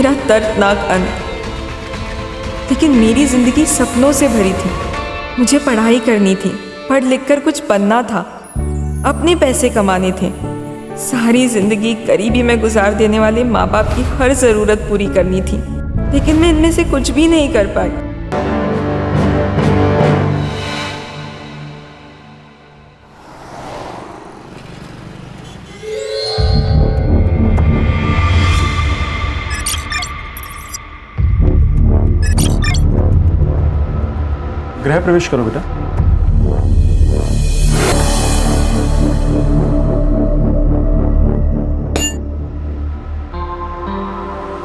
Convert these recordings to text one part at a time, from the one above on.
मेरा दर्दनाक अंत। लेकिन मेरी जिंदगी सपनों से भरी थी। मुझे पढ़ाई करनी थी, पढ़ लिख कर कुछ बनना था, अपने पैसे कमाने थे, सारी जिंदगी गरीबी में गुजार देने वाले माँ बाप की हर ज़रूरत पूरी करनी थी। लेकिन मैं इनमें से कुछ भी नहीं कर पाई। गृह प्रवेश करो बेटा।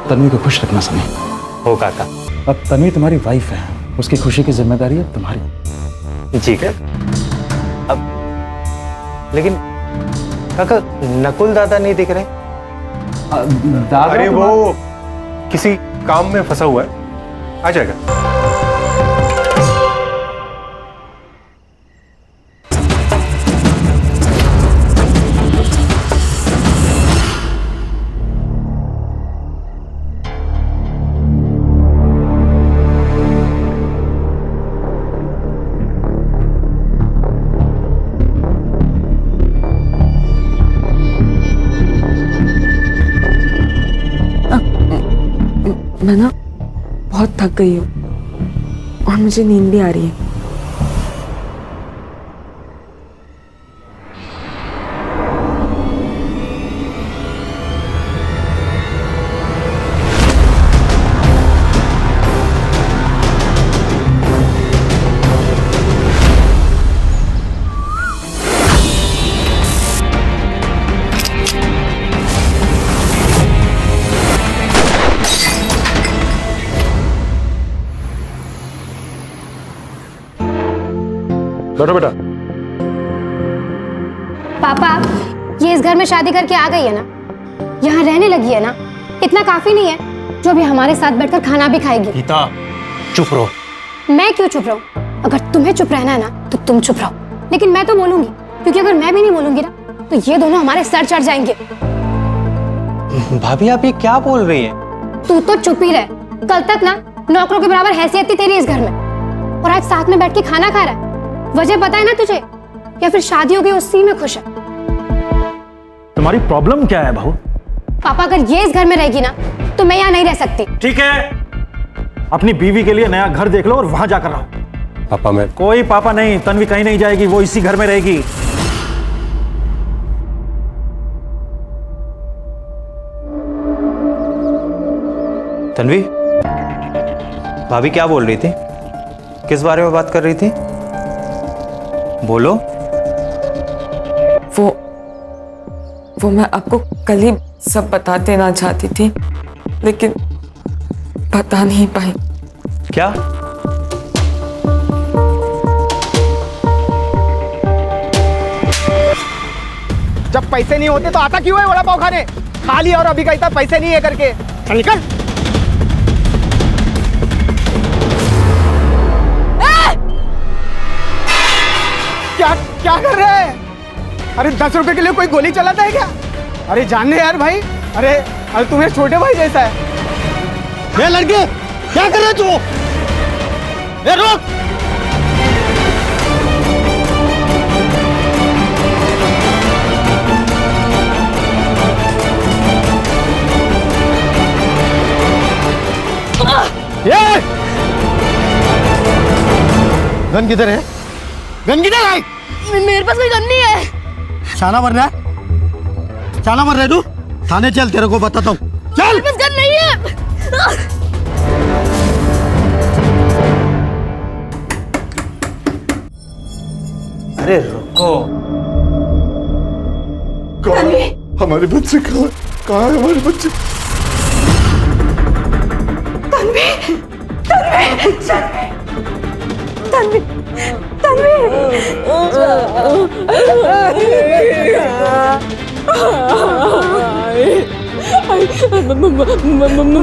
तन्वी को खुश रखना सनी। हो काका। अब तन्वी तुम्हारी वाइफ है, उसकी खुशी की जिम्मेदारी अब तुम्हारी। ठीक है। अब लेकिन काका नकुल दादा नहीं दिख रहे। दादा अरे वो किसी काम में फंसा हुआ है, आ जाएगा। मैं ना बहुत थक गई हूँ और मुझे नींद भी आ रही है। बैठो बेटा। पापा, ये इस घर में शादी करके आ गई है ना, यहाँ रहने लगी है ना, इतना काफी नहीं है जो अभी हमारे साथ बैठकर खाना भी खाएगी। गीता चुप रहो। मैं क्यों चुप रहूं? अगर तुम्हें चुप रहना है ना तो तुम चुप रहो, लेकिन मैं तो बोलूंगी, क्योंकि अगर मैं भी नहीं बोलूंगी ना तो ये दोनों हमारे सर चढ़ जाएंगे। भाभी आप ये क्या बोल रही हैं? तू तो चुप ही रह। कल तक ना नौकरों के बराबर हैसियत थी तेरी इस घर में, और आज साथ में बैठ के खाना खा रहा है। वजह पता है ना तुझे, या फिर शादी हो गई उसी में खुश है? तुम्हारी प्रॉब्लम क्या है बहू? पापा, अगर ये इस घर में रहेगी ना तो मैं यहाँ नहीं रह सकती। ठीक है, अपनी बीवी के लिए नया घर देख लो और वहां जाकर रहो। पापा मैं कोई पापा नहीं, तन्वी कहीं नहीं जाएगी, वो इसी घर में रहेगी। तन्वी, भाभी क्या बोल रही थी? किस बारे में बात कर रही थी? बोलो। वो मैं आपको कल ही सब बता देना चाहती थी, लेकिन बता नहीं पाई। क्या? जब पैसे नहीं होते तो आता क्यों है वड़ा पाव खाने? खा लिया और अभी कहता पैसे नहीं है करके। चल निकल। क्या क्या कर रहे हैं? अरे 10 रुपए के लिए कोई गोली चलाता है क्या? अरे जानने यार भाई। अरे तुम्हें छोटे भाई जैसा है। ये लड़के क्या कर रहे तू? ये रोक। ये गन किधर है? गन किधर है? मेरे पास कोई गन नहीं है। शाना मर रहा है? शाना मर रहा है तू? थाने चल, तेरे को बताता हूँ। चल। मेरे पास गन नहीं है। अरे रुको। हमारे बच्चे कहाँ है हमारे बच्चे?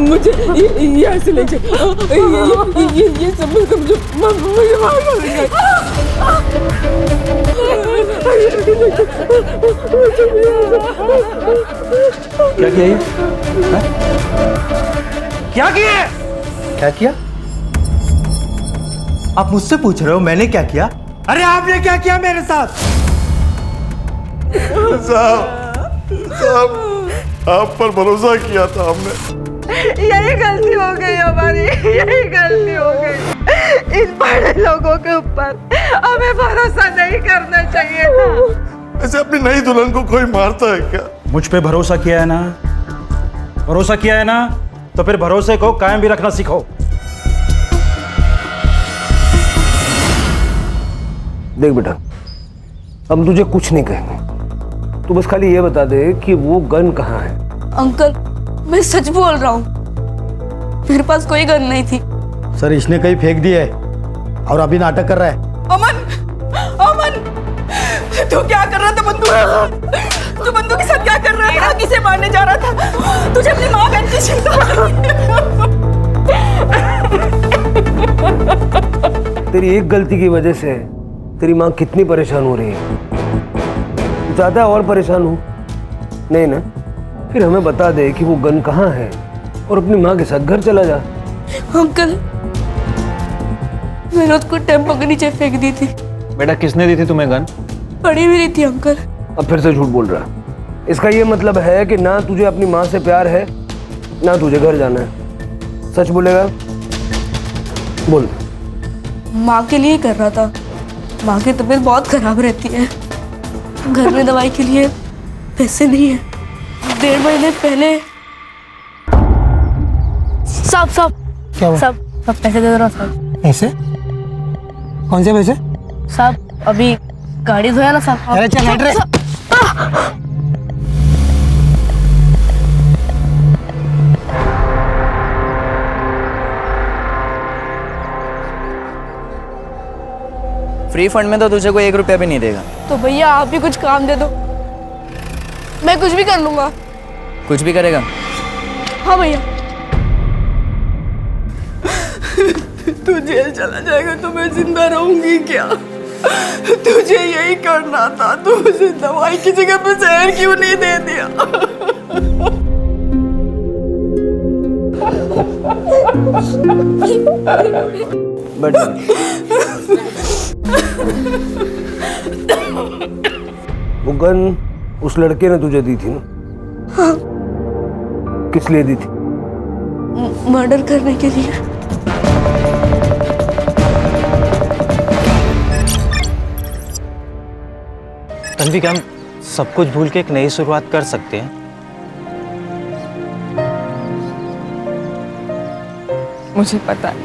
मुझे यहाँ से ले जाओ। ये सब मुझे मार देंगे। क्या किया ये? क्या किया है? क्या किया? आप मुझसे पूछ रहे हो मैंने क्या किया? अरे आपने क्या किया मेरे साथ? साहब आप पर भरोसा किया था हमने। यही गलती हो गई हमारी, यही गलती हो गई। इन बड़े लोगों के ऊपर हमें भरोसा नहीं करना चाहिए था। ऐसे अपनी नई दुल्हन को कोई मारता है क्या? मुझ पे भरोसा किया है ना, भरोसा किया है ना, तो फिर भरोसे को कायम भी रखना सीखो। देख बेटा, हम तुझे कुछ नहीं कहेंगे, तू बस खाली ये बता दे कि वो गन कहाँ है। अंकल मैं सच बोल रहा हूँ, मेरे पास कोई गन नहीं थी। सर इसने कहीं फेंक दिया है और अभी नाटक कर रहा है। अमन, अमन, तू क्या कर रहा था? बंदूक, तू बंदूक के साथ क्या कर रहा था? किसे मारने जा रहा था? तुझे अपनी माँ बहन की चिंता। तेरी एक गलती की वजह से तेरी माँ कितनी परेशान हो रही है। तू चाहता है और परेशान हो? नहीं ना, फिर हमें बता दे कि वो गन कहाँ है और अपनी माँ के साथ घर चला जा। अंकल मैंने उसको टेम्पो के नीचे फेंक दी थी। बेटा किसने दी थी तुम्हें गन? पड़ी भी नहीं थी अंकल। अब फिर से झूठ बोल रहा है। इसका ये मतलब है कि ना तुझे अपनी माँ से प्यार है ना तुझे घर जाना है। सच बोलेगा? बोल। माँ के लिए कर रहा था, माँ की तबीयत बहुत खराब रहती है, घर में दवाई के लिए पैसे नहीं है। 1.5 महीने पहले सब क्या हुआ? सब पैसे दे दो सब। पैसे? कौन से पैसे? सब अभी गाड़ी धोया ना सब। अरे चल हट रे। फ्री फंड में तो तुझे कोई 1 रुपया भी नहीं देगा। तो भैया आप भी कुछ काम दे दो, मैं कुछ भी कर लूंगा। कुछ भी करेगा? हाँ भैया। तू जेल चला जाएगा तो मैं जिंदा रहूंगी क्या? तुझे यही करना था, तू मुझे दवाई की जगह पे जहर क्यों नहीं दे दिया? बट वो गन उस लड़के ने तुझे दी थी ना? हाँ। किस लिए दी थी? मर्डर करने के लिए। तन्वी क्या हम सब कुछ भूल के एक नई शुरुआत कर सकते हैं? मुझे पता है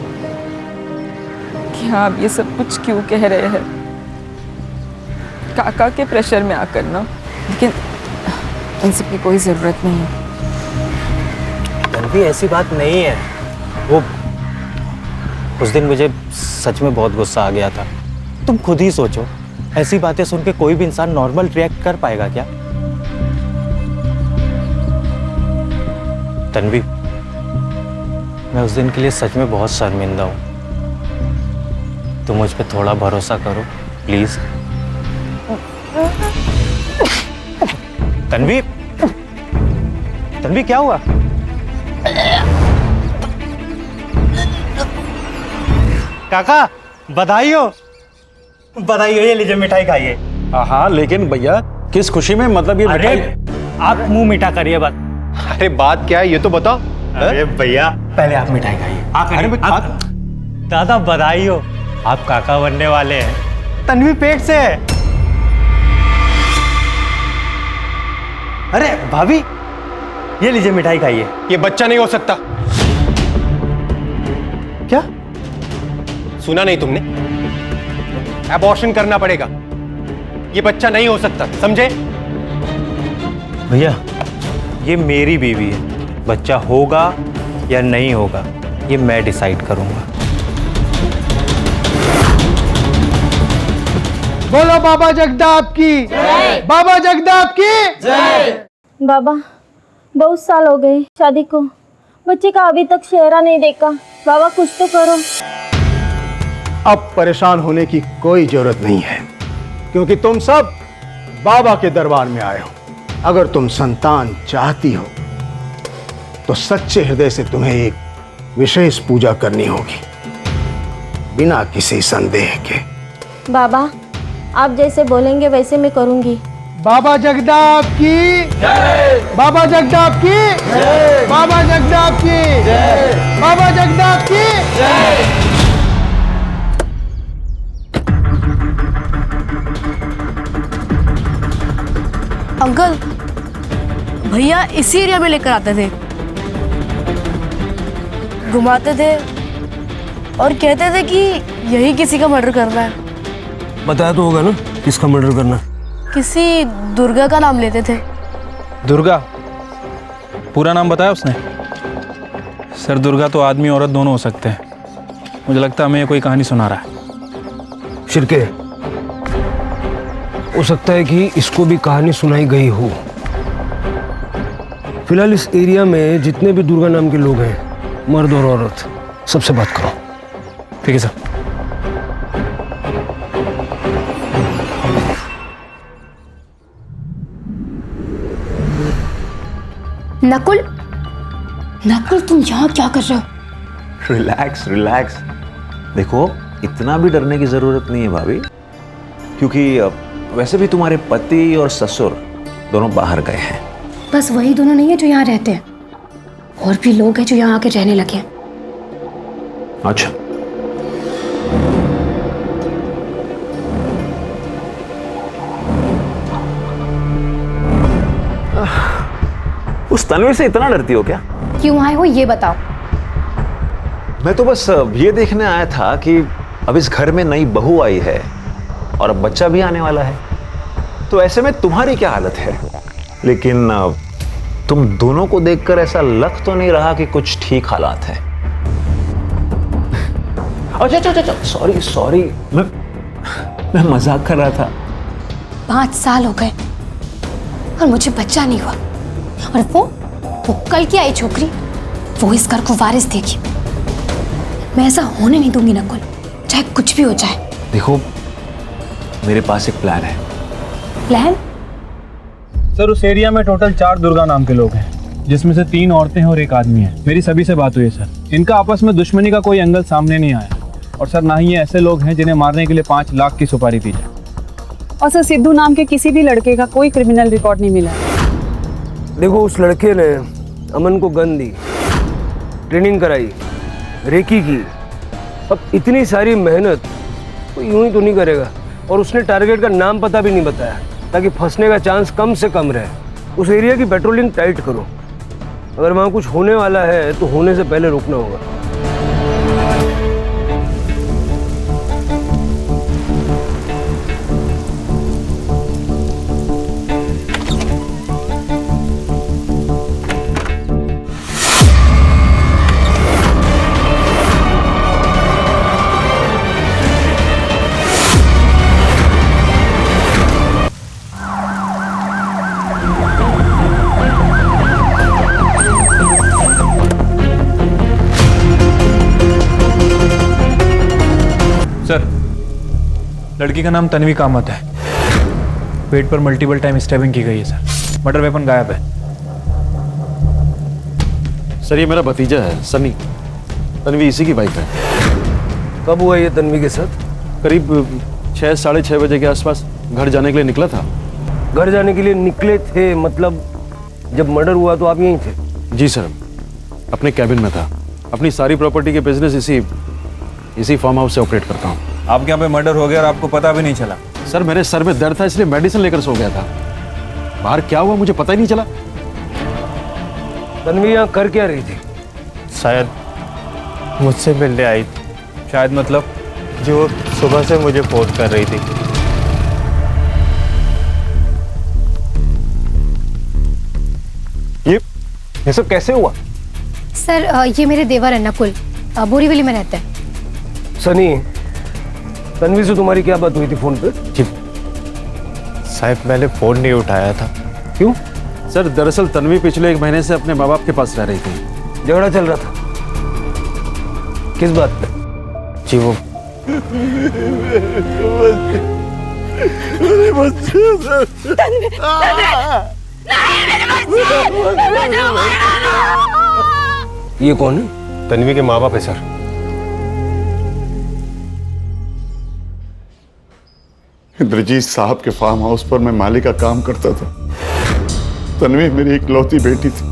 कि आप ये सब कुछ क्यों कह रहे हैं, काका के प्रेशर में आकर ना, लेकिन इन सब की कोई ज़रूरत नहीं है। तन्वी ऐसी बात नहीं है। वो उस दिन मुझे सच में बहुत गुस्सा आ गया था। तुम खुद ही सोचो, ऐसी बातें सुन के कोई भी इंसान नॉर्मल रिएक्ट कर पाएगा क्या? तन्वी मैं उस दिन के लिए सच में बहुत शर्मिंदा हूँ। तुम मुझ पे थोड़ा भरोसा करो प्लीज। तन्वी, तन्वी क्या हुआ? काका बधाई हो, बधाई हो। ये लीजिए मिठाई खाइए। हाँ लेकिन भैया किस खुशी में, मतलब ये अरे मिठाई? आप मुंह मीठा करिए बस। अरे बात क्या है ये तो बताओ। अरे भैया पहले आप मिठाई खाइए। आप दादा बधाई हो, आप काका बनने वाले हैं। तन्वी पेट से है। अरे भाभी ये लीजिए मिठाई खाइए। ये बच्चा नहीं हो सकता। क्या? सुना नहीं तुमने? एबॉर्शन करना पड़ेगा, ये बच्चा नहीं हो सकता, समझे? भैया ये मेरी बीवी है, बच्चा होगा या नहीं होगा ये मैं डिसाइड करूंगा। बोलो बाबा जगदाप की जय। बाबा जगदाप की जय। बाबा बहुत साल हो गए शादी को, बच्चे का अभी तक चेहरा नहीं देखा। बाबा कुछ तो करो। अब परेशान होने की कोई जरूरत नहीं है, क्योंकि तुम सब बाबा के दरबार में आए हो। अगर तुम संतान चाहती हो तो सच्चे हृदय से तुम्हें एक विशेष पूजा करनी होगी, बिना किसी संदेह के। बाबा आप जैसे बोलेंगे वैसे मैं करूंगी। बाबा जगदाप की जय, बाबा जगदाप की जय, बाबा जगदाप की जय, बाबा जगदाप की जय। अंकल भैया इसी एरिया में लेकर आते थे, घुमाते थे और कहते थे कि यही किसी का मर्डर करना है। बताया तो होगा ना किसका मर्डर करना। किसी दुर्गा का नाम लेते थे। दुर्गा? पूरा नाम बताया उसने? सर दुर्गा तो आदमी औरत दोनों हो सकते हैं। मुझे लगता है हमें ये कोई कहानी सुना रहा है। शिरके, हो सकता है कि इसको भी कहानी सुनाई गई हो। फिलहाल इस एरिया में जितने भी दुर्गा नाम के लोग हैं, मर्द और औरत, सबसे बात करो। ठीक है सर। नकुल, नकुल तुम यहाँ क्या कर रहे हो? Relax relax. देखो इतना भी डरने की जरूरत नहीं है भाभी, क्योंकि वैसे भी तुम्हारे पति और ससुर दोनों बाहर गए हैं। बस वही दोनों नहीं है जो यहाँ रहते हैं, और भी लोग हैं जो यहाँ आके रहने लगे हैं। अच्छा, उस तन्वी से इतना डरती हो क्या? क्यों आए हो ये बताओ। मैं तो बस ये देखने आया था कि अब इस घर में नई बहू आई है और अब बच्चा भी आने वाला है, तो ऐसे में तुम्हारी क्या हालत है। लेकिन तुम दोनों को देखकर ऐसा लग तो नहीं रहा कि कुछ ठीक हालात है। अच्छा, सॉरी सॉरी, मैं मजाक कर रहा था। 5 साल हो गए और मुझे बच्चा नहीं हुआ, और वो कल की आई छोकरी, वो इस घर को वारिस देगी। मैं ऐसा होने नहीं दूंगी नकुल, चाहे कुछ भी हो जाए। देखो मेरे पास एक प्लान है। प्लान? सर उस एरिया में टोटल 4 दुर्गा नाम के लोग हैं, जिसमें से 3 औरतें हैं और 1 आदमी है। मेरी सभी से बात हुई है सर। इनका आपस में दुश्मनी का कोई एंगल सामने नहीं आया, और सर ना ही ये ऐसे लोग हैं जिन्हें मारने के लिए 5 लाख की सुपारी दी जाए। और सर सिद्धू नाम के किसी भी लड़के का कोई क्रिमिनल रिकॉर्ड नहीं मिला। देखो उस लड़के ने अमन को गन दी, ट्रेनिंग कराई, रेकी की। अब इतनी सारी मेहनत कोई यूं ही तो नहीं करेगा, और उसने टारगेट का नाम पता भी नहीं बताया, ताकि फंसने का चांस कम से कम रहे। उस एरिया की पेट्रोलिंग टाइट करो, अगर वहाँ कुछ होने वाला है तो होने से पहले रोकना होगा। सर लड़की का नाम तन्वी कामत है। पेट पर मल्टीपल टाइम स्टैबिंग की गई है सर। मर्डर वेपन गायब है। सर ये मेरा भतीजा है सनी, तन्वी इसी की वाइफ है। कब हुआ ये तन्वी के साथ? करीब 6 साढ़े 6 बजे के आसपास घर जाने के लिए निकला था। घर जाने के लिए निकले थे मतलब जब मर्डर हुआ तो आप यहीं थे? जी सर, अपने कैबिन में था। अपनी सारी प्रॉपर्टी के बिजनेस इसी फार्म हाउस से ऑपरेट करता हूँ। आपके यहाँ पे मर्डर हो गया और आपको पता भी नहीं चला? सर मेरे सर में दर्द था इसलिए मेडिसिन लेकर सो गया था। बाहर क्या हुआ मुझे पता ही नहीं चला। तन्वी यहाँ कर क्या रही थी? शायद मुझसे मिलने आई थी। शायद मतलब? जो सुबह से मुझे फोन कर रही थी। ये सब कैसे हुआ? सर ये मेरे देवर है नकुल, बोरीवली में रहते हैं। सनी, तन्वी से तुम्हारी क्या बात हुई थी फोन पे? जी साहब मैंने फोन नहीं उठाया था। क्यों? सर दरअसल तन्वी पिछले 1 महीने से अपने माँ बाप के पास रह रही थी। झगड़ा चल रहा था? किस बात पे? जी वो मेरे बच्चे ये कौन है? तन्वी के माँ बाप है सर। इंद्रजीत साहब के फार्म हाउस पर मैं माली का काम करता था। तन्वी मेरी इकलौती बेटी थी।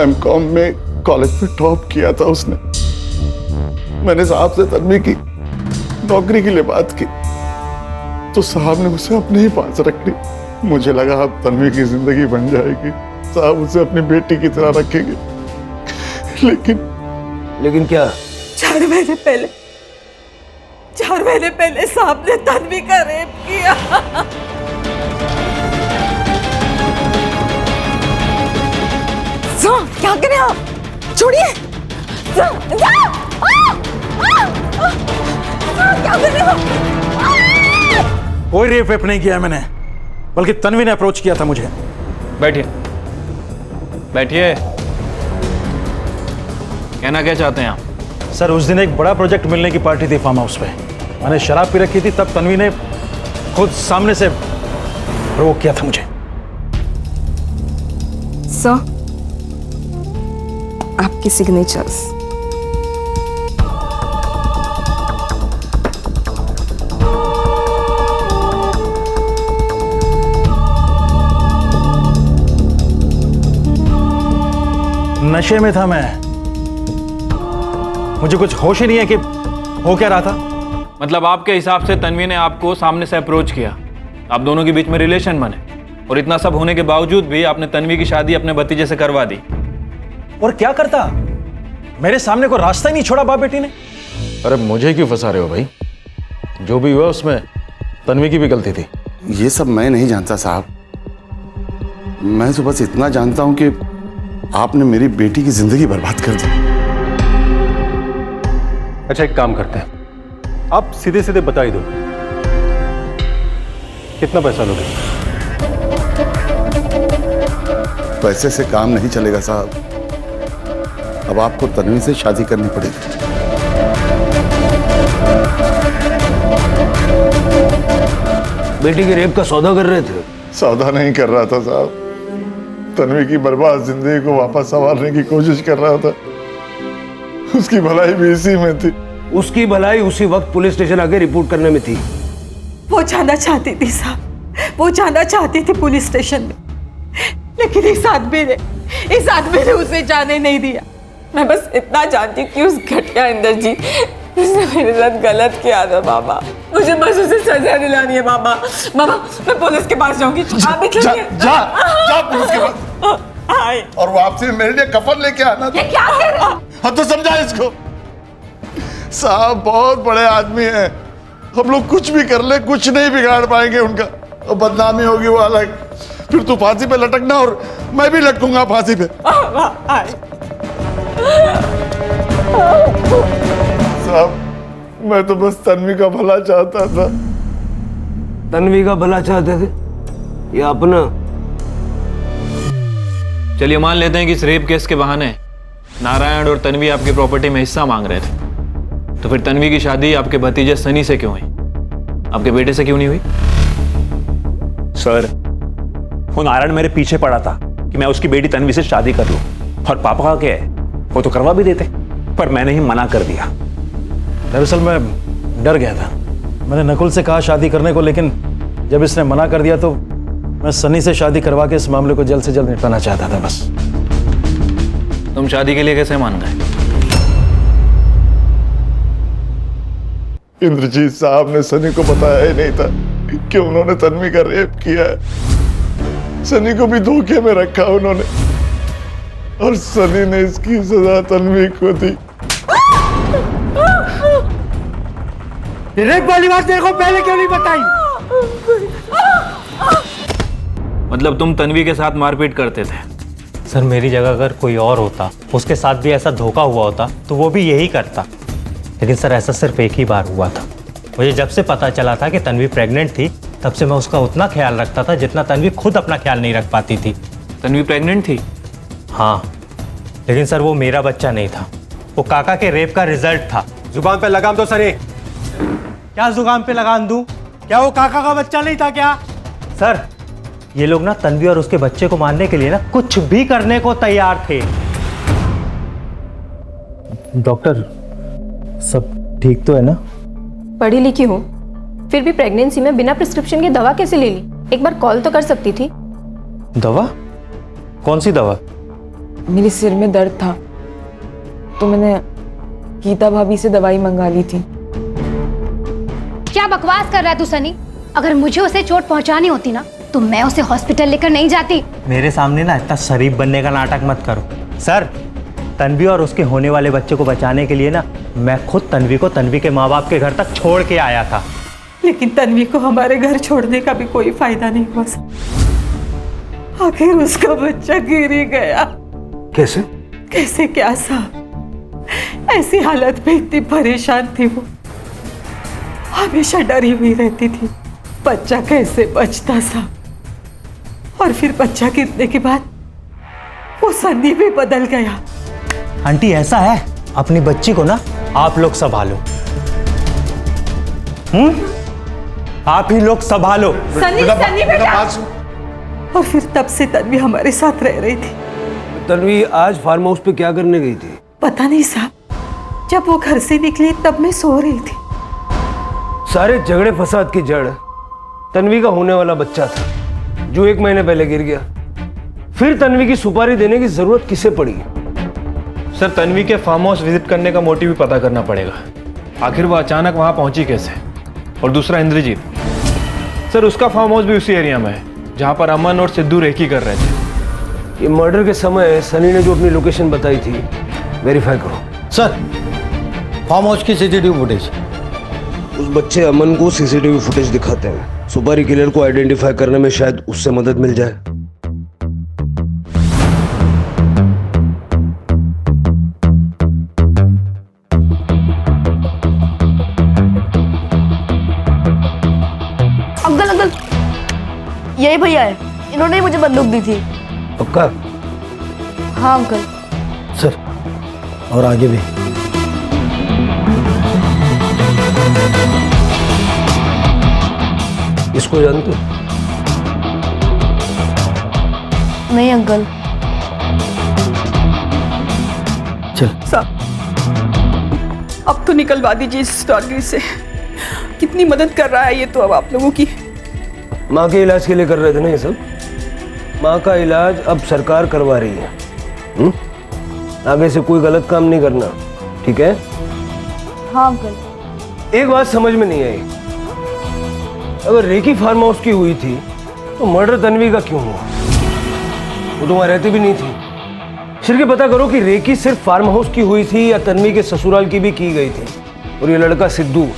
एमकॉम में कॉलेज में टॉप किया था उसने। मैंने साहब से तन्वी की नौकरी के लिए बात की तो साहब ने उसे अपने ही पास रख ली। मुझे लगा अब तन्वी की जिंदगी बन जाएगी, साहब उसे अपनी बेटी की तरह रखेंगे। लेकिन क्या? 4 महीने पहले साहब ने तन्वी का रेप किया। क्या करें आप? छोड़िए। क्या करें आप? कोई रेप वेप नहीं किया मैंने, बल्कि तन्वी ने अप्रोच किया था मुझे। बैठिए बैठिए। कहना क्या चाहते हैं आप? सर उस दिन एक बड़ा प्रोजेक्ट मिलने की पार्टी थी फार्म हाउस पे। मैंने शराब पी रखी थी, तब तन्वी ने खुद सामने से प्रोवोक किया था मुझे। सर, आपकी सिग्नेचर्स। नशे में था मैं, मुझे कुछ होश ही नहीं है कि हो क्या रहा था। मतलब आपके हिसाब से तन्वी ने आपको सामने से अप्रोच किया, आप दोनों के बीच में रिलेशन बने, और इतना सब होने के बावजूद भी आपने तन्वी की शादी अपने भतीजे से करवा दी। और क्या करता, मेरे सामने को रास्ता ही नहीं छोड़ा बाप बेटी ने। अरे मुझे क्यों फंसा रहे हो भाई? जो भी हुआ उसमें तन्वी की भी गलती थी। ये सब मैं नहीं जानता साहब। मैं तो बस इतना जानता हूं कि आपने मेरी बेटी की जिंदगी बर्बाद कर दी। अच्छा एक काम करते हैं, आप सीधे सीधे बता ही दो कितना पैसा लोगे। पैसे से काम नहीं चलेगा साहब, अब आपको तन्वी से शादी करनी पड़ेगी। बेटी के रेप का सौदा कर रहे थे? सौदा नहीं कर रहा था साहब, तन्वी की बर्बाद जिंदगी को वापस संवारने की कोशिश कर रहा था। उसकी भलाई भी इसी में थी। उसकी भलाई उसी वक्त पुलिस स्टेशन आके रिपोर्ट करने में थी। वो जाना चाहती थी साहब, वो जाना चाहती थी पुलिस स्टेशन में, लेकिन इस आदमी ने उसे जाने नहीं दिया। मैं बस इतना जानती हूँ कि उस घटिया इंद्रजीत उसने मेरे साथ गलत किया था मामा। मुझे बस उसे सजा दिलानी है मामा। मामा मैं पुलिस के पास जाऊंगी। आप भी चलिए। जा पुलिस के पास। और वापसी में मेरे लिए कफन लेके आना। ये क्या कर रहे हो? हाँ तो समझा इसको। साहब बहुत बड़े आदमी हैं, हम लोग कुछ भी कर ले कुछ नहीं बिगाड़ पाएंगे उनका। और बदनामी होगी वो अलग, फिर तू फांसी पे लटकना और मैं भी लटकूंगा फांसी पे। साहब मैं तो बस तन्वी का भला चाहता था। तन्वी का भला चाहते थे या अपना? चलिए मान लेते हैं कि इस रेप केस के बहाने नारायण और तन्वी आपकी प्रॉपर्टी में हिस्सा मांग रहे थे, तो फिर तन्वी की शादी आपके भतीजे सनी से क्यों हुई, आपके बेटे से क्यों नहीं हुई? सर वो नारायण मेरे पीछे पड़ा था कि मैं उसकी बेटी तन्वी से शादी कर लूं, और पापा का क्या है, वो तो करवा भी देते, पर मैंने ही मना कर दिया। दरअसल मैं डर गया था, मैंने नकुल से कहा शादी करने को, लेकिन जब इसने मना कर दिया तो मैं सनी से शादी करवा के इस मामले को जल्द से जल्द निपटाना चाहता था बस। तुम शादी के लिए कैसे मान गए? इंद्रजीत साहब ने सनी को बताया ही नहीं था कि उन्होंने तन्वी का रेप किया है। सनी को भी धोखे में रखा उन्होंने, और सनी ने इसकी सजा तन्वी को दी। रेप वाली बात तेरे को पहले क्यों नहीं बताई? मतलब तुम तन्वी के साथ मारपीट करते थे? सर मेरी जगह अगर कोई और होता, उसके साथ भी ऐसा धोखा हुआ होता तो वो भी यही करता। लेकिन सर ऐसा सिर्फ एक ही बार हुआ था। मुझे जब से पता चला था कि तन्वी प्रेग्नेंट थी, तब से मैं उसका उतना ख्याल रखता था जितना तन्वी खुद अपना ख्याल नहीं रख पाती थी। तन्वी प्रेग्नेंट थी? हाँ, लेकिन सर वो मेरा बच्चा नहीं था, वो काका के रेप का रिजल्ट था। जुबान पे लगाम दो सर। क्या जुबान पे लगाम दूं? क्या वो काका का बच्चा नहीं था क्या? सर ये लोग ना तन्वी और उसके बच्चे को मारने के लिए ना कुछ भी करने को तैयार थे। डॉक्टर, सब ठीक तो है ना? पढ़ी लिखी हो, फिर भी प्रेगनेंसी में बिना प्रिस्क्रिप्शन की दवा कैसे ले ली? एक बार कॉल तो कर सकती थी। दवा? कौन सी दवा? मेरे सिर में दर्द था तो मैंने गीता भाभी से दवाई मंगा ली थी। क्या बकवास कर रहा है तू सनी? अगर मुझे उसे चोट पहुंचानी होती ना तो मैं उसे हॉस्पिटल लेकर नहीं जाती। मेरे सामने ना इतना शरीफ बनने का नाटक मत करो। सर, तन्वी और उसके होने वाले बच्चे को बचाने के लिए ना मैं खुद तन्वी को तन्वी के माँ बाप के घर तक छोड़ के आया था। लेकिन तन्वी को हमारे घर छोड़ने का भी कोई फायदा नहीं हुआ सर। आखिर उसका बच्चा गिर ही गया। कैसे? कैसे क्या साहब, ऐसी हालत में इतनी परेशान थी वो, हमेशा डरी हुई रहती थी बच्चा कैसे बचता साहब। और फिर बच्चा गिरने के बाद वो सन्नी भी बदल गया। आंटी ऐसा है, अपनी बच्ची को ना आप लोग संभालो। आप ही लोग संभालो। सन्नी बेटा। और फिर तब से तन्वी हमारे साथ रह रही थी। तन्वी आज फार्म हाउस पे क्या करने गई थी? पता नहीं साहब, जब वो घर से निकली तब मैं सो रही थी। सारे झगड़े फसाद की जड़ तन्वी का होने वाला बच्चा था जो 1 महीने पहले गिर गया। फिर तन्वी की सुपारी देने की जरूरत किसे पड़ी? सर, तन्वी के फार्म हाउस विजिट करने का मोटिव भी पता करना पड़ेगा। आखिर वो अचानक वहां पहुंची कैसे? और दूसरा इंद्रजीत सर, उसका फार्म हाउस भी उसी एरिया में है जहां पर अमन और सिद्धू रेकी कर रहे थे। ये मर्डर के समय सनी ने जो अपनी लोकेशन बताई थी वेरीफाई करो। सर, फार्म हाउस की सीसीटीवी फुटेज। उस बच्चे अमन को सीसीटीवी फुटेज दिखाते हैं। सुपारी किलर को आइडेंटिफाई करने में शायद उससे मदद मिल जाए। अंकल अंकल, यही भैया है, इन्होंने ही मुझे बंदूक दी थी। पक्का? हाँ अंकल। सर, और आगे भी। इसको जानते हो? नहीं अंकल। चल साहब, अब तो निकलवा दीजिए इस स्टोरी से। कितनी मदद कर रहा है ये तो अब आप लोगों की। माँ के इलाज के लिए कर रहे थे ना ये सब। माँ का इलाज अब सरकार करवा रही है। आगे से कोई गलत काम नहीं करना, ठीक है? हाँ अंकल। एक बात समझ में नहीं आई, अगर रेकी फार्म हाउस की हुई थी तो मर्डर तन्वी का क्यों हुआ? वो तो वहां रहती भी नहीं थी। फिर के पता करो कि रेकी सिर्फ फार्म हाउस की हुई थी या तन्वी के ससुराल की भी की गई थी। और ये लड़का सिद्धू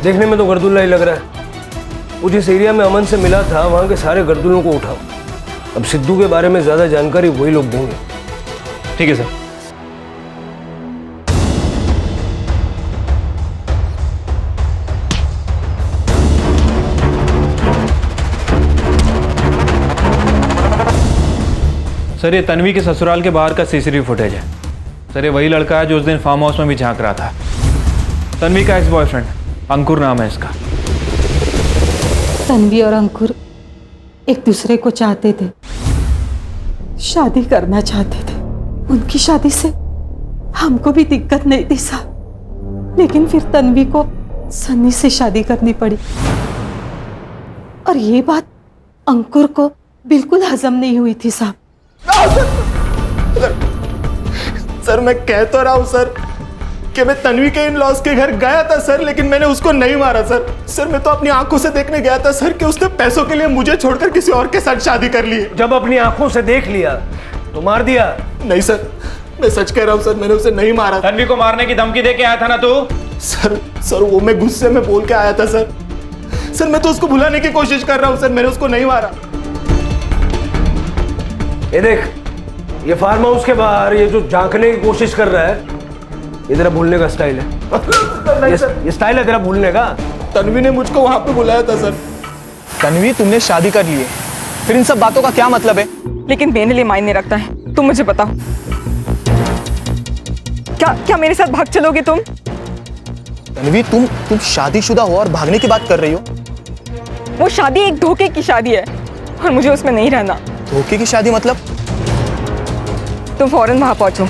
देखने में तो गर्दुल्ला ही लग रहा है। वो जिस एरिया में अमन से मिला था वहां के सारे गर्दुल्लों को उठाओ। अब सिद्धू के बारे में ज्यादा जानकारी वही लोग देंगे। ठीक है सर। सर, ये तन्वी के ससुराल के बाहर का सीसीटीवी फुटेज है। सर, ये वही लड़का है जो उस दिन फार्म हाउस में भी झांक रहा था। तन्वी का एक्स बॉयफ्रेंड अंकुर नाम है इसका। तन्वी और अंकुर एक दूसरे को चाहते थे, शादी करना चाहते थे। उनकी शादी से हमको भी दिक्कत नहीं थी साहब, लेकिन फिर तन्वी को सन्नी से शादी करनी पड़ी। और ये बात अंकुर को बिल्कुल हजम नहीं हुई थी साहब। सर, मैं कह तो रहा हूं सर कि मैं तन्वी के इन लॉस के घर गया था सर, लेकिन मैंने उसको नहीं मारा सर। सर, मैं तो अपनी आंखों से देखने गया था सर कि उसने पैसों के लिए मुझे छोड़कर किसी और के साथ शादी कर ली। जब अपनी आंखों से देख लिया तो मार दिया? नहीं सर, मैं सच कह रहा हूं सर, मैंने उसे नहीं मारा। तन्वी को मारने की धमकी दे के आया था ना तू? सर वो मैं गुस्से में बोल के आया था सर। सर, मैं तो उसको भुलाने की कोशिश कर रहा हूं सर, मैंने उसको नहीं मारा। ये देख, ये फार्म हाउस के बाहर ये जो झांकने की कोशिश कर रहा है, ये तेरा भूलने का स्टाइल है। ये स्टाइल है तेरा भूलने का। तन्वी ने मुझको वहां पे बुलाया था सर। तन्वी, तुमने शादी कर ली है, फिर इन सब बातों का क्या मतलब है? लेकिन मेरे लिए मायने रखता है। तुम मुझे बताओ, क्या मेरे साथ भाग चलोगे तुम? तन्वी, तुम शादीशुदा हो और भागने की बात कर रही हो? वो शादी एक धोखे की शादी है और मुझे उसमें नहीं रहना। धोखे की शादी मतलब? तुम फौरन वहां पहुंचो,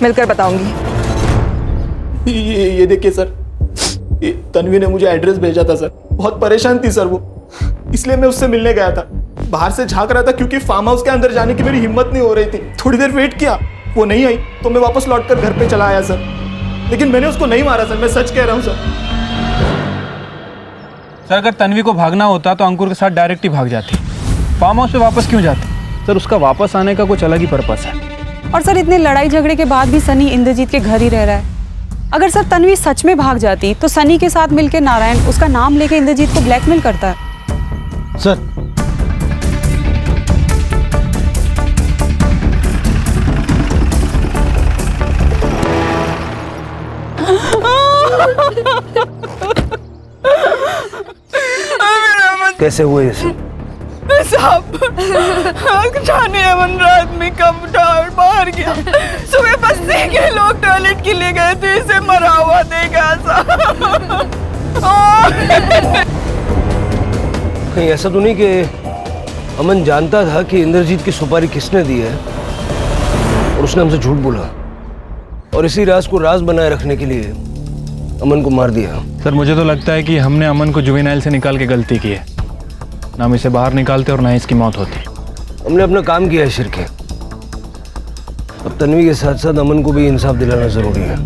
मिलकर बताऊंगी। ये देखिए सर, ये तन्वी ने मुझे एड्रेस भेजा था सर। बहुत परेशान थी सर वो, इसलिए मैं उससे मिलने गया था। बाहर से झांक रहा था क्योंकि फार्म हाउस के अंदर जाने की मेरी हिम्मत नहीं हो रही थी। थोड़ी देर वेट किया, वो नहीं आई तो मैं वापस लौटकर घर पे चला आया सर। लेकिन मैंने उसको नहीं मारा सर, मैं सच कह रहा हूँ सर। सर अगर तन्वी को भागना होता तो अंकुर के साथ डायरेक्ट ही भाग जाती, फार्म हाउस पे वापस क्यों जाती? सर उसका वापस आने का कुछ अलग ही पर्पस है। और सर इतने लड़ाई झगड़े के बाद भी सनी इंद्रजीत के घर ही रह रहा है। अगर सर तन्वी सच में भाग जाती तो सनी के साथ मिलकर नारायण उसका नाम लेके इंद्रजीत को ब्लैकमेल करता है। सर कैसे हुए ये सब? साहब जाने अमन रात में कब उठा और बाहर गया। सुबह बस्ती के लोग टॉयलेट के लिए गए थे, इसे मरा हुआ देखा साहब। कहीं ऐसा तो नहीं कि अमन जानता था कि इंद्रजीत की सुपारी किसने दी है और उसने हमसे झूठ बोला और इसी राज को राज बनाए रखने के लिए अमन को मार दिया? सर मुझे तो लगता है कि हमने अमन को जुवेनाइल से निकाल के गलती की है। ना हम इसे बाहर निकालते और ना इसकी मौत होती। हमने अपना काम किया है शिरके। अब तन्वी के साथ साथ अमन को भी इंसाफ दिलाना जरूरी है।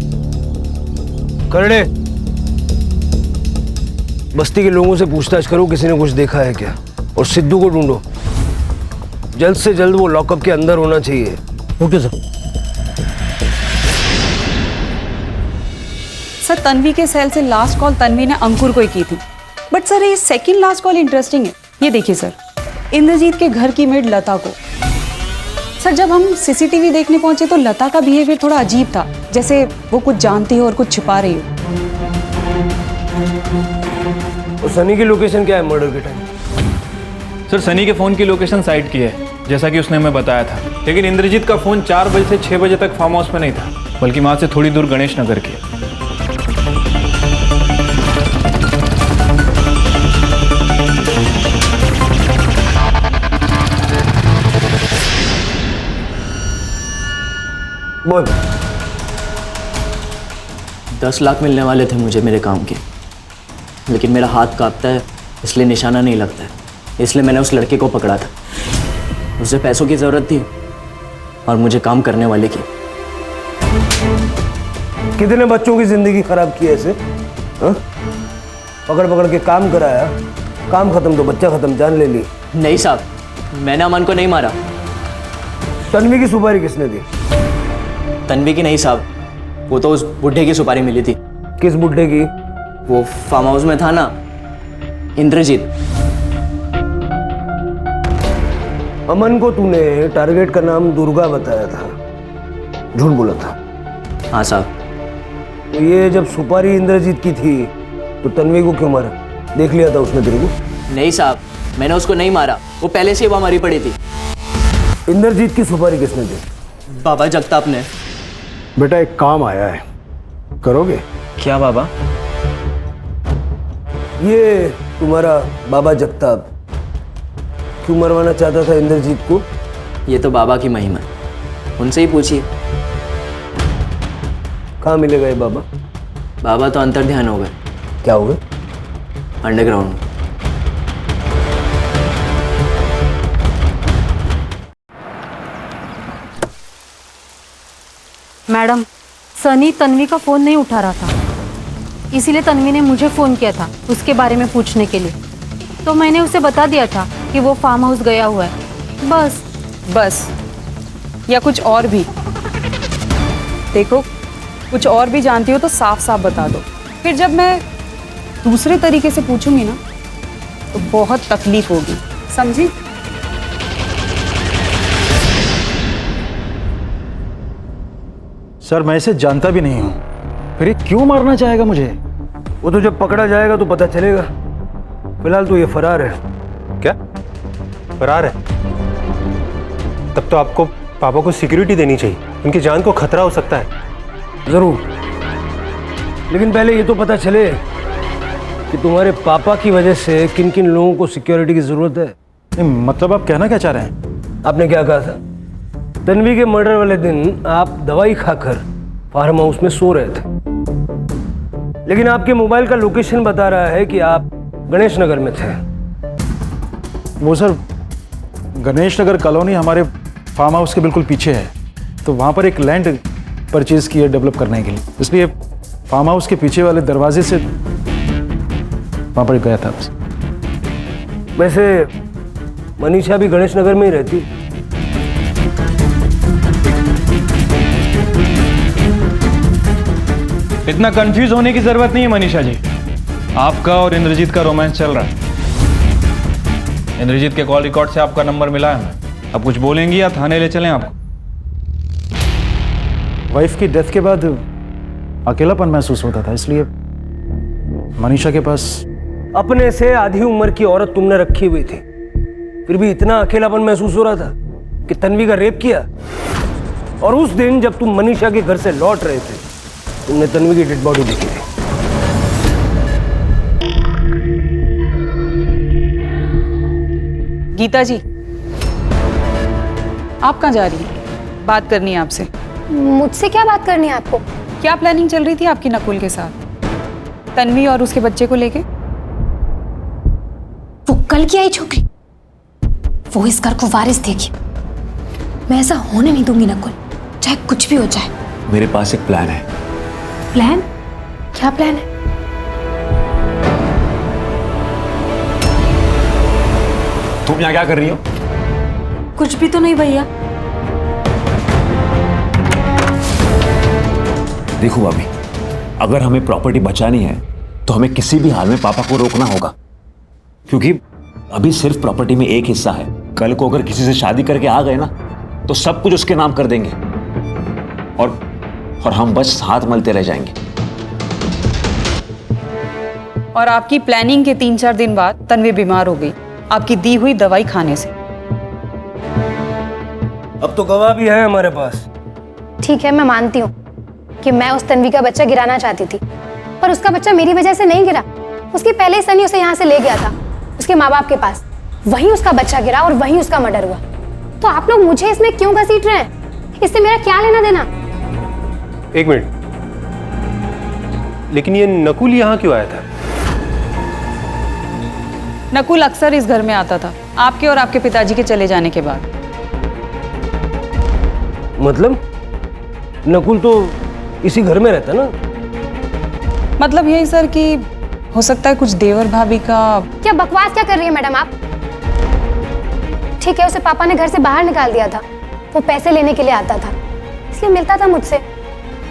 करड़े, बस्ती के लोगों से पूछताछ करो किसी ने कुछ देखा है क्या, और सिद्धू को ढूंढो। जल्द से जल्द वो लॉकअप के अंदर होना चाहिए। Okay sir. सर तन्वी के सेल से लास्ट कॉल तन्वी ने अंकुर को ही की थी। बट सर ये सेकंड लास्ट कॉल इंटरेस्टिंग है। ये देखिए सर, इंद्रजीत के घर की मेड लता को। सर जब हम सीसीटीवी देखने पहुंचे तो लता का बिहेवियर थोड़ा अजीब था, जैसे वो कुछ जानती हो और कुछ छिपा रही हो। और सनी की लोकेशन क्या है मर्डर के टाइम? सर सनी के फोन की लोकेशन साइट की है, जैसा कि उसने हमें बताया था। लेकिन इंद्रजीत का फोन 4 बजे से 6 बजे तक फार्म हाउस में नहीं था, बल्कि वहां से थोड़ी दूर गणेश नगर की। बोल। 10 लाख मिलने वाले थे मुझे मेरे काम के, लेकिन मेरा हाथ कांपता है इसलिए निशाना नहीं लगता है, इसलिए मैंने उस लड़के को पकड़ा था। उसे पैसों की ज़रूरत थी और मुझे काम करने वाले की। कितने बच्चों की जिंदगी खराब की ऐसे? पकड़ पकड़ के काम कराया, काम खत्म तो बच्चा खत्म, जान ले ली। नहीं साहब, मैंने अमन को नहीं मारा। तन्वी की सुपारी किसने दी? तन्वी की नहीं साहब, वो तो उस बुढ़े की सुपारी मिली थी। किस बुढ़े की? वो फार्म हाउस में था ना, इंद्रजीत। अमन को तूने टारगेट का नाम दुर्गा बताया था, झूठ बोला था। हाँ साहब। तो ये जब सुपारी इंद्रजीत की थी तो तन्वी को क्यों मारा? देख लिया था उसने तेरे को? नहीं साहब, मैंने उसको नहीं मारा, वो पहले से ही वहां मरी पड़ी थी। इंद्रजीत की सुपारी किसने दी? बाबा जगताप ने। बेटा एक काम आया है, करोगे? क्या बाबा? ये तुम्हारा बाबा जगताप क्यों मरवाना चाहता था इंद्रजीत को? ये तो बाबा की महिमा है, उनसे ही पूछिए। कहाँ मिलेगा ये बाबा? बाबा तो अंतर ध्यान हो गए। क्या हो गए? अंडरग्राउंड। मैडम, सनी तन्वी का फ़ोन नहीं उठा रहा था, इसीलिए तन्वी ने मुझे फ़ोन किया था उसके बारे में पूछने के लिए। तो मैंने उसे बता दिया था कि वो फार्म हाउस गया हुआ है। बस या कुछ और भी? देखो, कुछ और भी जानती हो तो साफ साफ बता दो, फिर जब मैं दूसरे तरीके से पूछूंगी ना तो बहुत तकलीफ होगी, समझी? सर मैं इसे जानता भी नहीं हूँ, फिर ये क्यों मारना चाहेगा मुझे? वो तो जब पकड़ा जाएगा तो पता चलेगा। फिलहाल तो ये फरार है। क्या फरार है? तब तो आपको पापा को सिक्योरिटी देनी चाहिए, उनकी जान को खतरा हो सकता है। जरूर, लेकिन पहले ये तो पता चले कि तुम्हारे पापा की वजह से किन किन लोगों को सिक्योरिटी की जरूरत है। नहीं, मतलब आप कहना क्या चाह रहे हैं? आपने क्या कहा था? तन्वी के मर्डर वाले दिन आप दवाई खाकर फार्म हाउस में सो रहे थे। लेकिन आपके मोबाइल का लोकेशन बता रहा है कि आप गणेश नगर में थे। वो सर गणेश नगर कॉलोनी हमारे फार्म हाउस के बिल्कुल पीछे है, तो वहाँ पर एक लैंड परचेज की है डेवलप करने के लिए, इसलिए फार्म हाउस के पीछे वाले दरवाजे से वहाँ पर गया था बस। वैसे मनीषा भी गणेश नगर में ही रहती। इतना कंफ्यूज होने की जरूरत नहीं है मनीषा जी, आपका और इंद्रजीत का रोमांस चल रहा है। इंद्रजीत के कॉल रिकॉर्ड से आपका नंबर मिला है। अब कुछ बोलेंगी या थाने ले चलें आपको? वाइफ की डेथ के बाद अकेलापन महसूस होता था, इसलिए मनीषा के पास। अपने से आधी उम्र की औरत तुमने रखी हुई थी, फिर भी इतना अकेलापन महसूस हो रहा था कि तन्वी का रेप किया। और उस दिन जब तुम मनीषा के घर से लौट रहे थे, तुमने तन्वी की डेड बॉडी देखी थी। गीता जी, आप कहाँ जा रही हैं? बात करनी है आपसे। मुझसे क्या बात करनी है आपको? क्या प्लानिंग चल रही थी आपकी नकुल के साथ, तन्वी और उसके बच्चे को लेके? वो कल की आई छोकरी, वो इस घर को वारिस देगी। मैं ऐसा होने नहीं दूंगी नकुल, चाहे कुछ भी हो जाए। मेरे पास एक प्लान है। प्लान? क्या प्लान है? तुम यहाँ क्या कर रही हो? कुछ भी तो नहीं भैया। देखो भाभी, अगर हमें प्रॉपर्टी बचानी है तो हमें किसी भी हाल में पापा को रोकना होगा, क्योंकि अभी सिर्फ प्रॉपर्टी में एक हिस्सा है। कल को अगर किसी से शादी करके आ गए ना तो सब कुछ उसके नाम कर देंगे और हम बस हाथ मलते रह जाएंगे। और आपकी प्लानिंग के 3-4 दिन बाद तन्वी बीमार हो गई, आपकी दी हुई दवाई खाने से। अब तो गवाह भी है हमारे पास। ठीक है, मैं मानती हूँ कि मैं उस तन्वी का बच्चा गिराना चाहती थी, पर उसका बच्चा मेरी वजह से नहीं गिरा। उसकी पहले ही सनी उसे यहाँ से ले गया था उसके माँ बाप के पास, वहीं उसका बच्चा गिरा और वहीं उसका मर्डर हुआ। तो आप लोग मुझे इसमें क्यों घसीट रहे हैं? इससे मेरा क्या लेना देना? एक मिनट, लेकिन ये नकुल यहाँ क्यों आया था? नकुल अक्सर इस घर में आता था आपके और आपके पिताजी के चले जाने के बाद। मतलब नकुल तो इसी घर में रहता ना? मतलब यही सर कि हो सकता है कुछ देवर भाभी का। क्या बकवास क्या कर रही है मैडम आप? ठीक है, उसे पापा ने घर से बाहर निकाल दिया था, वो पैसे लेने के लिए आता था, इसलिए मिलता था मुझसे।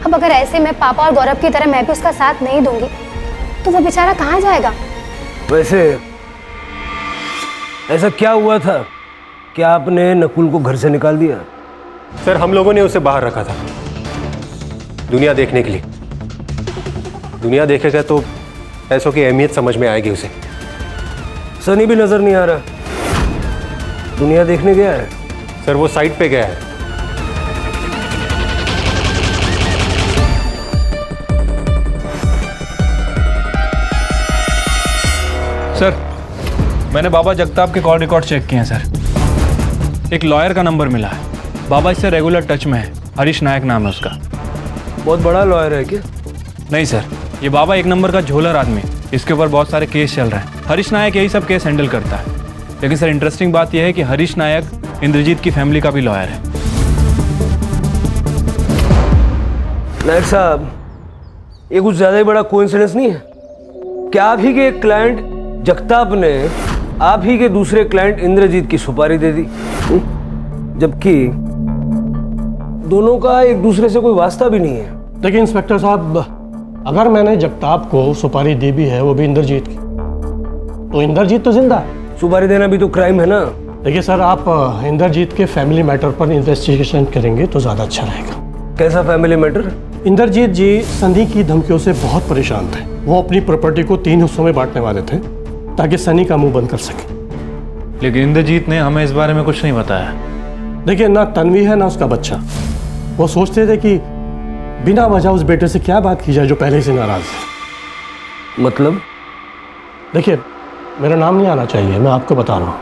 अब अगर ऐसे में पापा और गौरव की तरह मैं भी उसका साथ नहीं दूंगी तो वो बेचारा कहाँ जाएगा? वैसे ऐसा क्या हुआ था कि आपने नकुल को घर से निकाल दिया? सर, हम लोगों ने उसे बाहर रखा था दुनिया देखने के लिए। दुनिया देखेगा तो पैसों की अहमियत समझ में आएगी उसे। सनी भी नजर नहीं आ रहा, दुनिया देखने गया है? सर, वो साइट पे गया है। सर, मैंने बाबा जगताप के कॉल रिकॉर्ड चेक किए हैं सर। एक लॉयर का नंबर मिला है, बाबा इससे रेगुलर टच में है। हरीश नायक नाम है उसका। बहुत बड़ा लॉयर है क्या? नहीं सर, ये बाबा एक नंबर का झोलर आदमी, इसके ऊपर बहुत सारे केस चल रहे हैं। हरीश नायक यही सब केस हैंडल करता है। लेकिन सर, इंटरेस्टिंग बात यह है कि हरीश नायक इंद्रजीत की फैमिली का भी लॉयर है। नायक साहब, ये कुछ ज्यादा ही बड़ा कोइंसिडेंस नहीं है क्या? आप ही के एक क्लाइंट जगताप ने आप ही के दूसरे क्लाइंट इंद्रजीत की सुपारी दे दी, जबकि दोनों का एक दूसरे से कोई वास्ता भी नहीं है। देखिए इंस्पेक्टर साहब, अगर मैंने जगताप को सुपारी दी भी है, वो भी इंद्रजीत की, तो इंद्रजीत तो जिंदा है। सुपारी देना भी तो क्राइम है ना? देखिए सर, आप इंद्रजीत के फैमिली मैटर पर इन्वेस्टिगेशन करेंगे तो ज़्यादा अच्छा रहेगा। कैसा फैमिली मैटर? इंद्रजीत जी सनी की धमकियों से बहुत परेशान थे। वो अपनी प्रॉपर्टी को 3 हिस्सों में बांटने वाले थे ताकि सनी का मुंह बंद कर सके। लेकिन इंद्रजीत ने हमें इस बारे में कुछ नहीं बताया। देखिए, ना तन्वी है ना उसका बच्चा। वो सोचते थे कि बिना वजह उस बेटे से क्या बात की जाए जो पहले से नाराज है। मतलब? देखिए, मेरा नाम नहीं आना चाहिए, मैं आपको बता रहा हूँ।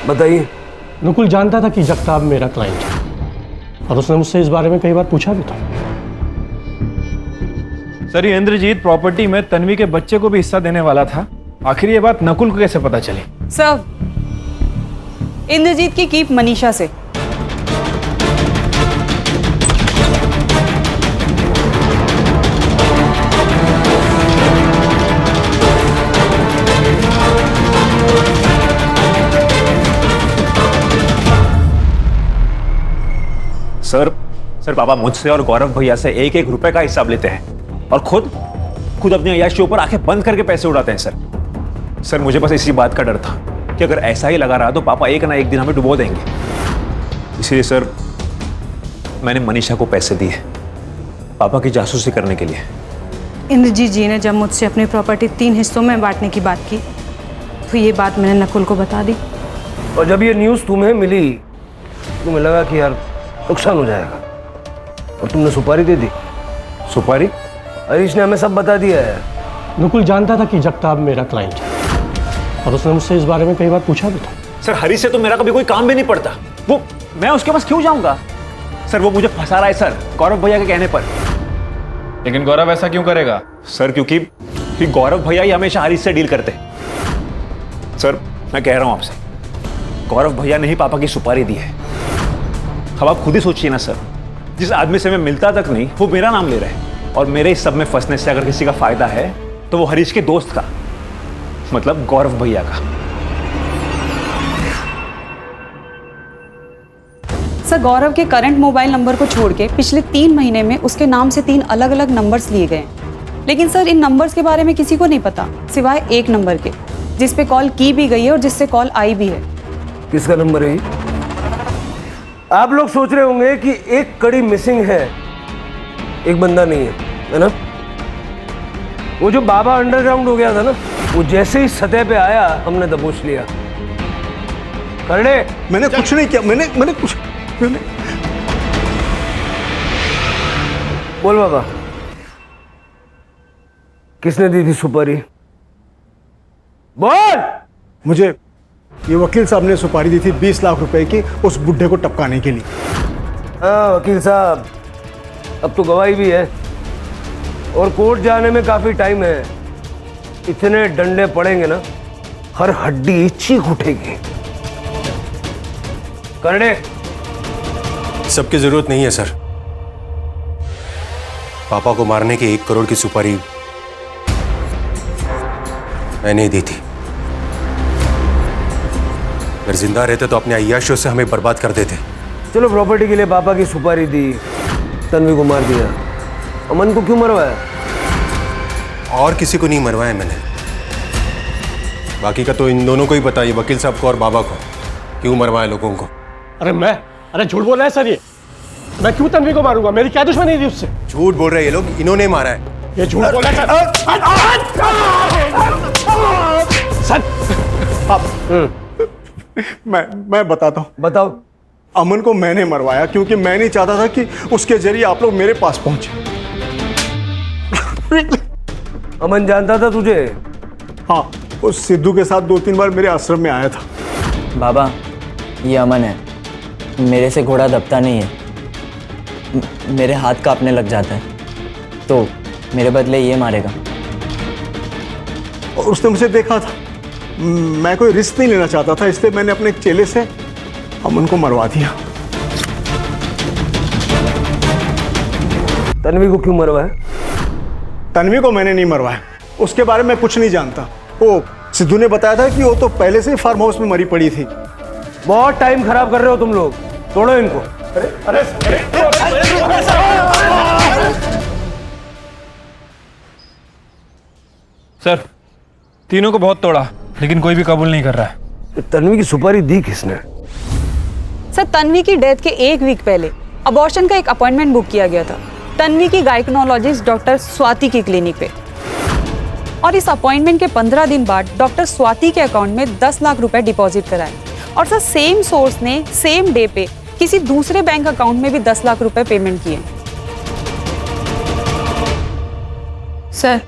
बताइए। नकुल जानता था कि जगताप मेरा क्लाइंट है और उसने मुझसे इस बारे में कई बार पूछा भी था। सर ये इंद्रजीत प्रॉपर्टी में तन्वी के बच्चे को भी हिस्सा देने वाला था। आखिर ये बात नकुल को कैसे पता चली? सर, इंद्रजीत की कीप मनीषा से। सर पापा मुझसे और गौरव भैया से एक एक रुपए का हिसाब लेते हैं और खुद अपनी अय्याशी ऊपर आंखें बंद करके पैसे उड़ाते हैं। सर मुझे बस इसी बात का डर था कि अगर ऐसा ही लगा रहा तो पापा एक ना एक दिन हमें डुबो देंगे। इसीलिए सर मैंने मनीषा को पैसे दिए पापा की जासूसी करने के लिए। इंद्रजीत जी ने जब मुझसे अपनी प्रॉपर्टी 3 हिस्सों में बांटने की बात की तो ये बात मैंने नकुल को बता दी। और जब ये न्यूज़ तुम्हें मिली तुम्हें लगा कि यार नुकसान हो जाएगा और तुमने सुपारी दे दी। सुपारी? हरीश ने हमें सब बता दिया है। नकुल जानता था कि जगताप मेरा क्लाइंट है और उसने मुझसे इस बारे में कई बार पूछा भी था। सर हरीश से तो मेरा कभी कोई काम भी नहीं पड़ता, वो मैं उसके पास क्यों जाऊंगा? सर वो मुझे फंसा रहा है सर, गौरव भैया के कहने पर। लेकिन गौरव ऐसा क्यों करेगा? सर क्योंकि गौरव भैया ही हमेशा हरीश से डील करते। सर मैं कह रहा हूं आपसे, गौरव भैया ने ही पापा की सुपारी दी है। अब आप खुद ही सोचिए ना सर, जिस आदमी से मैं मिलता तक नहीं वो मेरा नाम ले रहा है और मेरे इस सब में फंसने से अगर किसी का फायदा है तो वो हरीश के दोस्त का, मतलब गौरव भैया का। सर गौरव के करंट मोबाइल नंबर को छोड़ के पिछले 3 महीने में उसके नाम से 3 अलग अलग नंबर्स लिए गए। लेकिन सर इन नंबर्स के बारे में किसी को नहीं पता सिवाय एक नंबर के, जिस पे कॉल की भी गई है और जिससे कॉल आई भी है। किसका नंबर है? आप लोग सोच रहे होंगे कि एक कड़ी मिसिंग है, एक बंदा नहीं है ना? वो जो बाबा अंडरग्राउंड हो गया था ना, वो जैसे ही सतह पे आया हमने दबोच लिया। करने मैंने कुछ नहीं किया, मैंने कुछ बोल बाबा, किसने दी थी सुपारी? बोल। मुझे ये वकील साहब ने सुपारी दी थी 20 लाख रुपए की उस बुढ़े को टपकाने के लिए। हाँ वकील साहब, अब तो गवाही भी है और कोर्ट जाने में काफी टाइम है। इतने डंडे पड़ेंगे ना, हर हड्डी चीख उठेगी। करने सबकी जरूरत नहीं है सर। पापा को मारने की 1 करोड़ की सुपारी मैंने दी थी। अगर जिंदा रहते तो अपने अय्याशियों से हमें बर्बाद कर देते। चलो प्रॉपर्टी के लिए पापा की सुपारी दी, तन्वी को मार दिया, अमन को क्यों मरवाया? और किसी को नहीं मरवाया मैंने। बाकी का तो इन दोनों को ही बताइए, वकील साहब को और बाबा को, क्यों मरवाया लोगों को। अरे झूठ बोल रहा है सर, ये मैं क्यों तन्वी को मारूंगा? मेरी क्या दुश्मनी थी उससे? झूठ बोल रहे हैं ये लोग, इन्होंने मारा है। ये झूठ बोल रहा है सर। मैं बताता हूँ। बताओ। अमन को मैंने मरवाया क्योंकि मैं नहीं चाहता था कि उसके जरिए आप लोग मेरे पास पहुंचे। अमन जानता था तुझे? हाँ, उस सिद्धू के साथ 2-3 बार मेरे आश्रम में आया था। बाबा ये अमन है, मेरे से घोड़ा दबता नहीं है, मेरे हाथ कांपने लग जाता है तो मेरे बदले ये मारेगा। और उसने मुझे देखा था, मैं कोई रिस्क नहीं लेना चाहता था, इसलिए मैंने अपने एक चेले से अमन को मरवा दिया। तन्वी को क्यों मरवाया? तन्वी को मैंने नहीं मरवाया, उसके बारे में कुछ नहीं जानता। वो सिद्धू ने बताया था कि वो तो पहले से ही फार्म हाउस में मरी पड़ी थी। बहुत टाइम खराब कर रहे हो तुम लोग, तोड़ो इनको। सर तीनों को बहुत तोड़ा लेकिन कोई भी कबूल नहीं कर रहा है। तन्वी की सुपारी दी किसने? सर तन्वी की डेथ के 1 वीक पहले अबॉर्शन का एक अपॉइंटमेंट बुक किया गया था तन्वी की गायकोनोलॉजिस्ट डॉक्टर स्वाति की क्लिनिक पे, और इस अपॉइंटमेंट के 15 दिन बाद डॉक्टर स्वाति के अकाउंट में 10 लाख रुपए डिपॉजिट कराए और सर सेम सोर्स ने सेम डे पे किसी दूसरे बैंक अकाउंट में भी 10 लाख रुपए पेमेंट किए। सर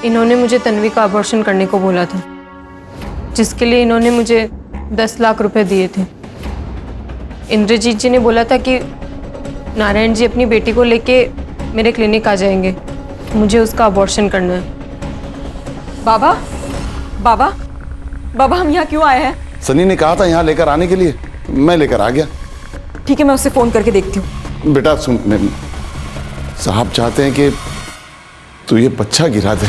इन्होंने मुझे तन्वी का अबॉर्शन करने को बोला था, जिसके लिए इन्होंने मुझे 10 लाख रुपए दिए थे। इंद्रजीत जी ने बोला था कि नारायण जी अपनी बेटी को लेके मेरे क्लिनिक आ जाएंगे, मुझे उसका अबॉर्शन करना है। बाबा बाबा बाबा, हम यहाँ क्यों आए हैं? सनी ने कहा था यहाँ लेकर आने के लिए, मैं लेकर आ गया। ठीक है, मैं उससे फोन करके देखती हूँ। बेटा सुन, साहब चाहते हैं कि तू ये बच्चा गिरा दे।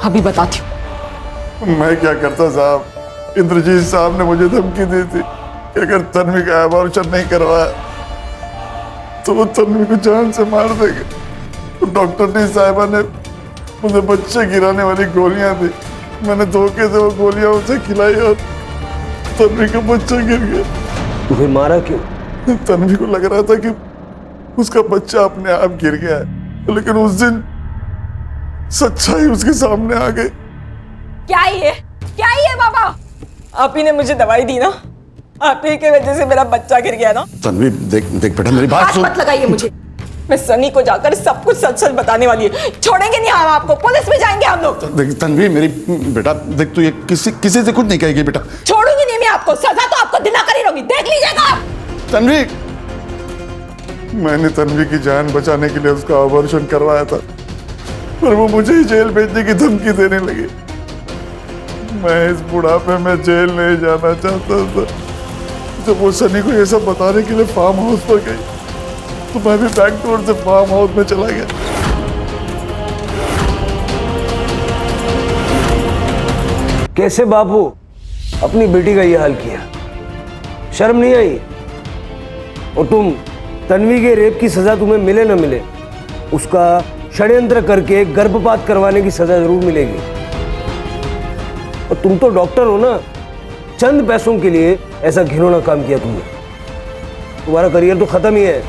अभी बताती हूँ। मैं क्या करता साहब, इंद्रजीत साहब ने मुझे धमकी दी थी कि अगर तन्वी का अबॉर्शन नहीं करवाया तो वो तन्वी को जान से मार देंगे। तो डॉक्टर ने साहिबा ने मुझे बच्चे गिराने वाली गोलियां दी, मैंने धोखे से वो गोलियां उसे खिलाई और तन्वी का बच्चा गिर गया। तो फिर मारा क्यों? तन्वी को लग रहा था कि उसका बच्चा अपने आप गिर गया है, लेकिन उस दिन सच्चाई उसके सामने आ गई। क्या ये बाबा? आप ही ने मुझे दवाई दी ना, आप ही की वजह से मेरा बच्चा गिर गया ना। तन्वी देख देख बेटा, मेरी बात सुन। मत लगाइए मुझे, मैं सनी को जाकर सब कुछ सच सच बताने वाली है। छोड़ेंगे नहीं हम आपको, पुलिस में जाएंगे हम लोग। देख तन्वी मेरी बेटा, देख तू ये किसी से कुछ नहीं कहेगी बेटा। छोड़ूंगी नहीं मैं आपको, सजा तो आपको दिलाकर ही रहूंगी, देख लीजिएगा आप। तन्वी, मैंने तन्वी की जान बचाने के लिए उसका ऑपरेशन करवाया था, पर वो मुझे ही जेल भेजने की धमकी देने लगी। मैं इस बुढ़ापे में जेल नहीं जाना चाहता था। जब वो सनी को ये सब बताने के लिए फार्म हाउस पर गई तो मैं भी बैक डोर से फार्म हाउस में चला गया। कैसे बापू अपनी बेटी का ये हाल किया? शर्म नहीं आई? और तुम तन्वी के रेप की सजा तुम्हें मिले न मिले, उसका षड्यंत्र करके गर्भपात करवाने की सजा जरूर मिलेगी। और तुम तो डॉक्टर हो ना, चंद पैसों के लिए ऐसा घिनौना काम किया तुमने। तुम्हारा करियर तो खत्म ही है।